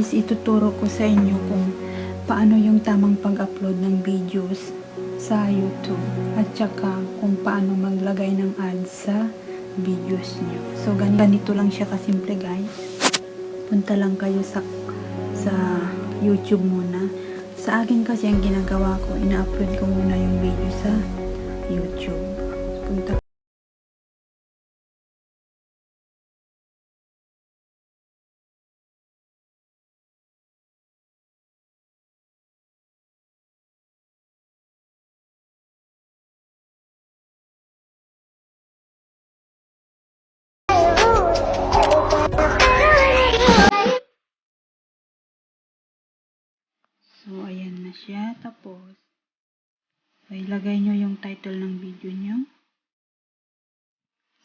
guys, ituturo ko sa inyo kung paano yung tamang pag-upload ng videos sa YouTube at saka kung paano maglagay ng ads sa videos nyo. So ganito lang siya kasimple guys. Punta lang kayo sa YouTube muna. Sa akin kasi ang ginagawa ko, ina-upload ko muna yung video sa YouTube. Punta So, ayan na siya. Tapos, ilagay nyo yung title ng video nyo.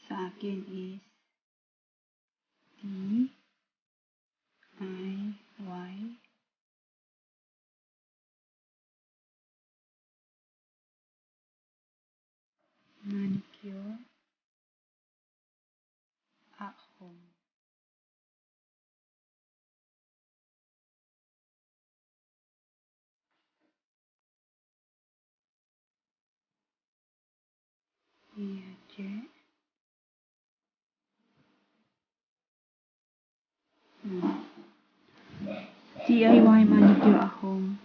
Sa akin is DIY manicure at home. DIY manicure at home.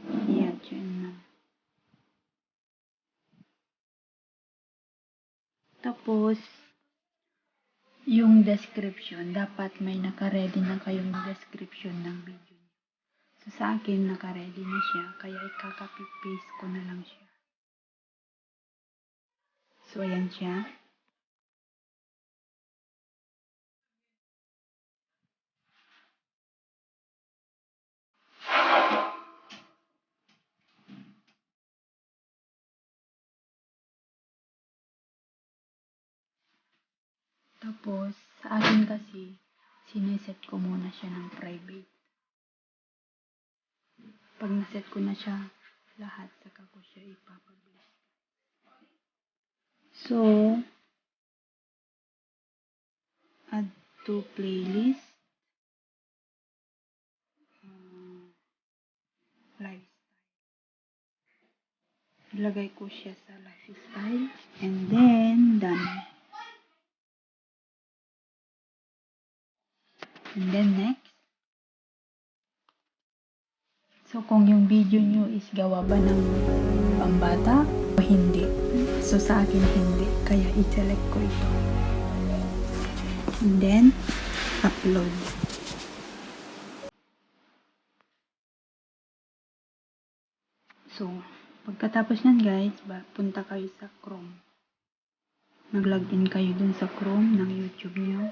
Tapos, yung description, dapat may naka-ready na kayong description ng video. So, sa akin, naka-ready na siya, kaya ikaka-paste ko na lang siya. So, ayan siya. Tapos, sa akin kasi, sineset ko muna siya ng private. Pag naset ko na siya lahat, saka ko siya ipapublish. So, add to playlist. Lifestyle. Ilagay ko siya sa lifestyle. And then, done. And then, next. So, kung yung video nyo is gawa ba ng pambata o hindi. So, sa akin hindi. Kaya, i-select ko ito. And then, upload. So, pagkatapos nan guys, punta kayo sa Chrome. Nag-login kayo dun sa Chrome ng YouTube nyo.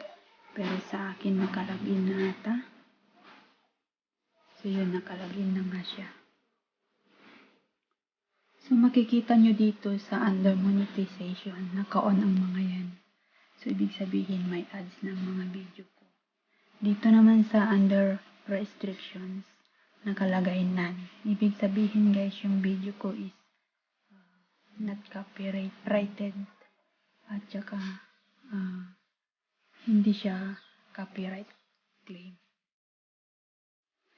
Pero sa akin, nakalagin na ata. So, yun, nakalagin na nga siya. So, makikita nyo dito sa under monetization, naka-on ang mga yan. So, ibig sabihin, may ads ng mga video ko. Dito naman sa under restrictions, nakalagay none. Ibig sabihin, guys, yung video ko is not copyrighted. At saka, hindi siya copyright claim.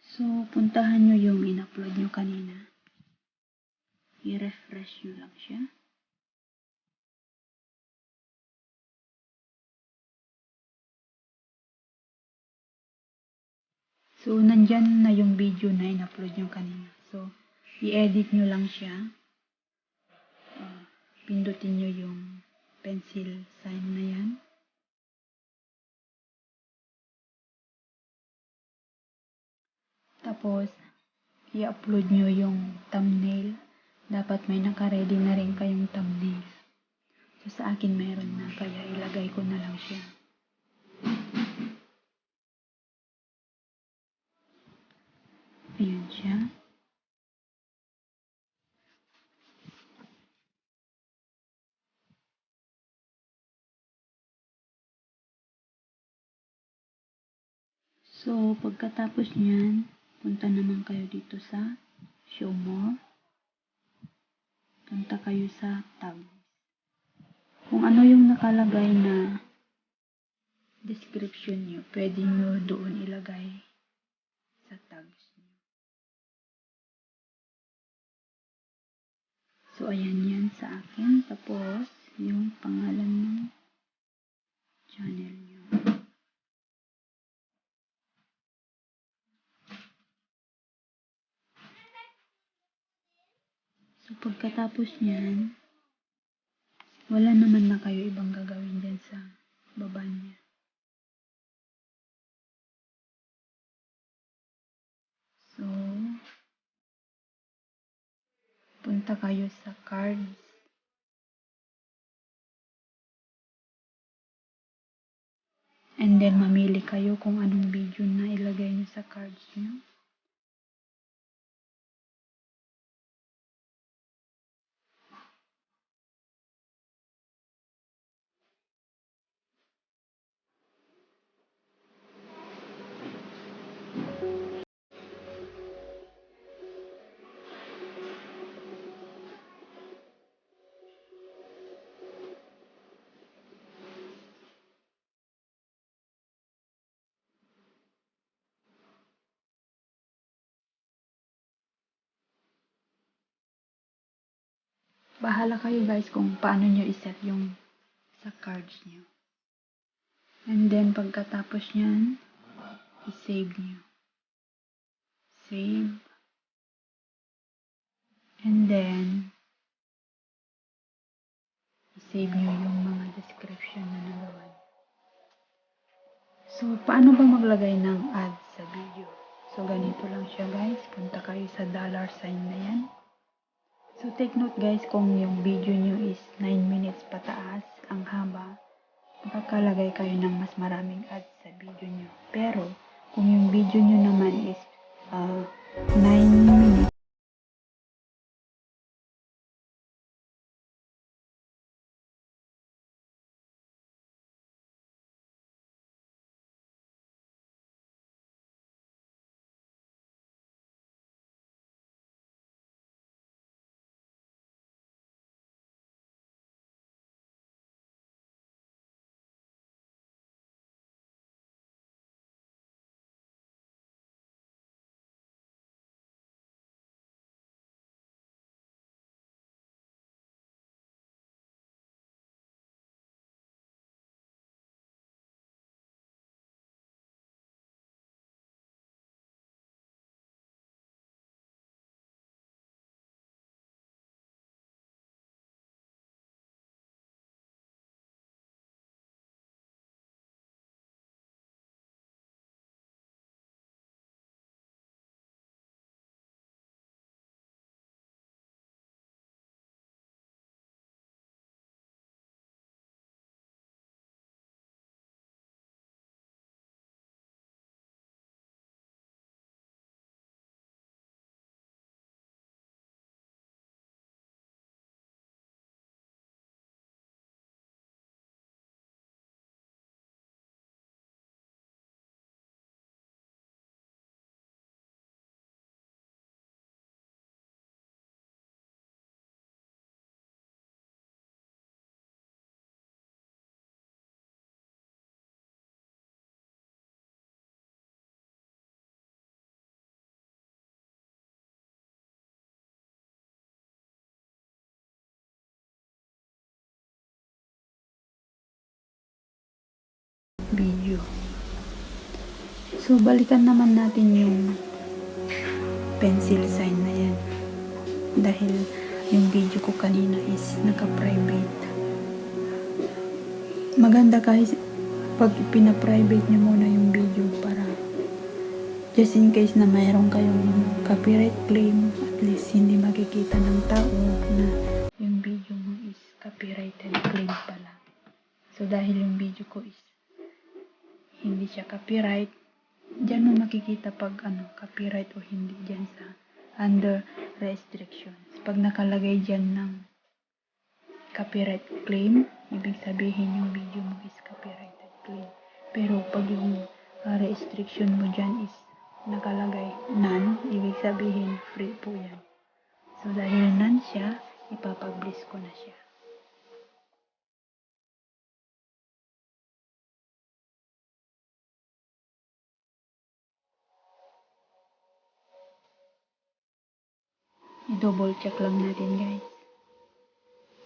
So, puntahan nyo yung in-upload nyo kanina. I-refresh nyo lang siya. So, nandyan na yung video na in-upload nyo kanina. So, i-edit nyo lang siya. Pindutin nyo yung pencil sign na yan. Tapos, i-upload nyo yung thumbnail. Dapat may naka-ready na rin kayong thumbnail. So, sa akin mayroon na. Kaya ilagay ko na lang siya. Ayan siya. So, pagkatapos niyan, punta naman kayo dito sa Show More. Punta kayo sa tab. Kung ano yung nakalagay na description nyo, pwede nyo doon ilagay sa tags nyo. So, ayan yan sa akin. Tapos, yung pangalan ng channel nyo. So, pagkatapos nyan, wala naman na kayo ibang gagawin dyan sa baba niya. So, punta kayo sa cards. And then, mamili kayo kung anong video na ilagay nyo sa cards nyo. Bahala kayo guys kung paano nyo iset yung sa cards nyo. And then, pagkatapos nyan, i-save nyo. Save. And then, i-save nyo yung mga description na nagawa. So, paano ba maglagay ng ads sa video? So, ganito lang siya guys. Punta kayo sa $sign na yan. So, take note guys, kung yung video nyo is 9 minutes pataas, ang haba, makakalagay kayo ng mas maraming ads sa video nyo. Pero, kung yung video nyo naman is 9 minutes, video. So, balikan naman natin yung pencil sign na yan. Dahil yung video ko kanina is naka-private. Maganda guys, pag pina-private nyo muna yung video para just in case na mayroon kayong copyright claim, at least hindi makikita ng tao na yung video mo is copyrighted claim pala. So, dahil yung video ko is hindi siya copyright, diyan mo makikita pag copyright o hindi diyan sa under restrictions. Pag nakalagay diyan ng copyright claim, ibig sabihin yung video mo is copyrighted claim. Pero pag yung restriction mo diyan is nakalagay none, ibig sabihin free po yan. So dahil none siya, ipapublish ko na siya. i-double check lang natin guys.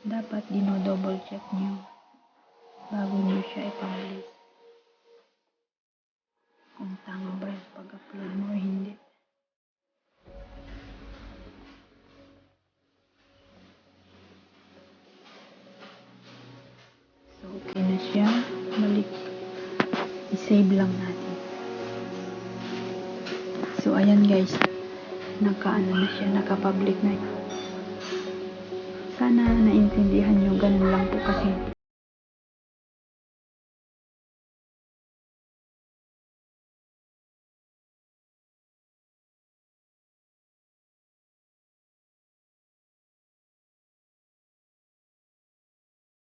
Dapat dino-double check nyo bago nyo siya i-publish. Kung tama ba yung pag-upload mo o hindi. So, okay na siya. Balik. I-save lang natin. So, ayan guys. Naka-ano na siya. Naka-public na. Sana naintindihan nyo. Ganun lang po kasi